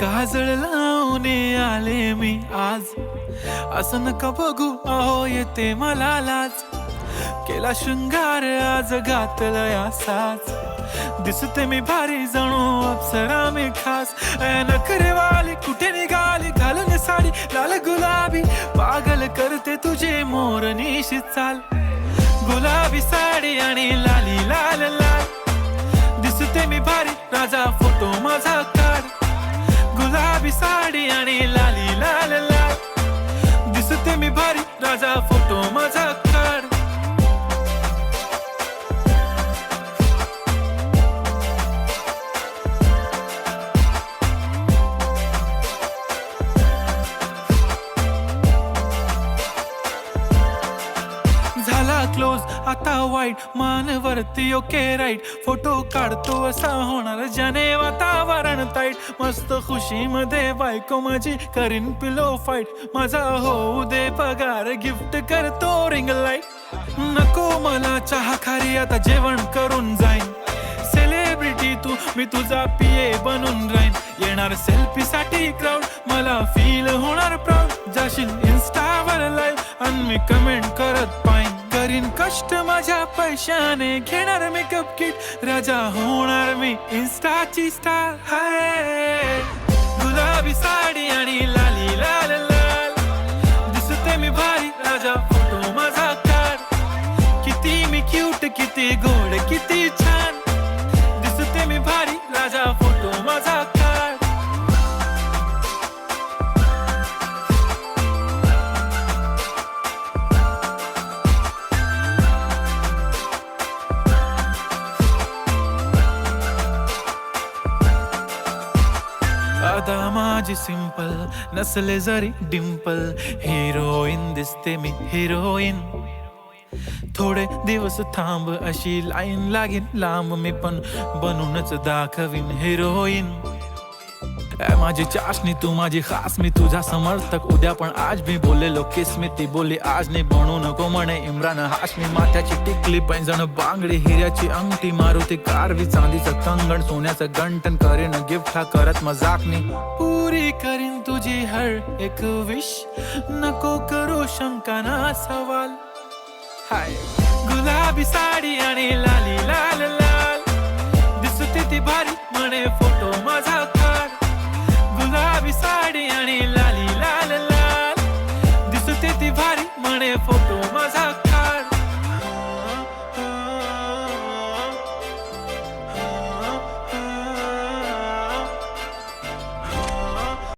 काजळ लावून आले मी आज, असं नका बघू अहो येते मला लाज. केला शृंगार आज घातला साज, दिसते मी भारी जणू अप्सरा मी खास. नखरेवाली कुठे निघाली घालून साडी लाल गुलाबी, पागल करते तुझे मोरनीशी चाल. गुलाबी साडी आणि लाली लाल लाल, दिसते मी भारी राजा फोटो माझा काढ. गुलाबी साडी आणि लाली लाल लाल, दिसते मी भारी राजा फोटो माझा काढ. झाला क्लोज आता वाईट मानवरती ओके राईट, फोटो काढतो असा होणार ज्याने वातावरण ताईट. मस्त खुशी मध्ये बायको माझी करीन पिलो फाईट, माझा होऊ दे पगार गिफ्ट करतो रिंग लाईट. नको मला चहा खारी आता जेवण करून जाईन, सेलिब्रिटी तू मी तुझा पिये बनून राहीन. येणार सेल्फी साठी क्राऊड मला फील होणार प्राऊड, जाशील इन्स्टावर लाईव्ह आणि मी कमेंट करत पाईन. करीन कष्ट माझ्या पैशाने घेणार मेकअप किट, राजा होणार मी इन्स्टाची स्टार. हाय गुलाबी साडी आणि लाली लाल लाल, दिसते मी भारी राजा फोटो माझा काढ. किती मी क्यूट किती गोड किती छान, दिसते मी भारी राजा फोटो माझा काढ. आता माझी सिंपल नसले जरी डिंपल, हिरोईन दिसते मी हिरोईन. थोडे दिवस थांब अशी लाईन लागेल लांब, मी पण बनूनच दाखवीन हिरोईन. माझी चाशनी तू माझी खास, मी तुझा समर्थक उद्या पण आज. मी बोललेलो किस मी ती बोलली आज नाही, बनू नको म्हणे इम्रान हाशमी. माथ्याची टिकली पैंजण बांगडी हिऱ्याची अंगठी, मारुती कारवी चांदीचं कंगण सोन्याचं गंटन. करीन गिफ्ट हा करत मजाकनी, पुरी करीन तुझी हर एक विश. नको करू शंका ना सवाल. हाय गुलाबी साडी आणि लाली लाल लाल, दिसते ती भारी म्हणे फोटो माझा काढ. गुलाबी साडी आणि लाली लाल लाल, दिसते ती भारी म्हणे फोटो माझा.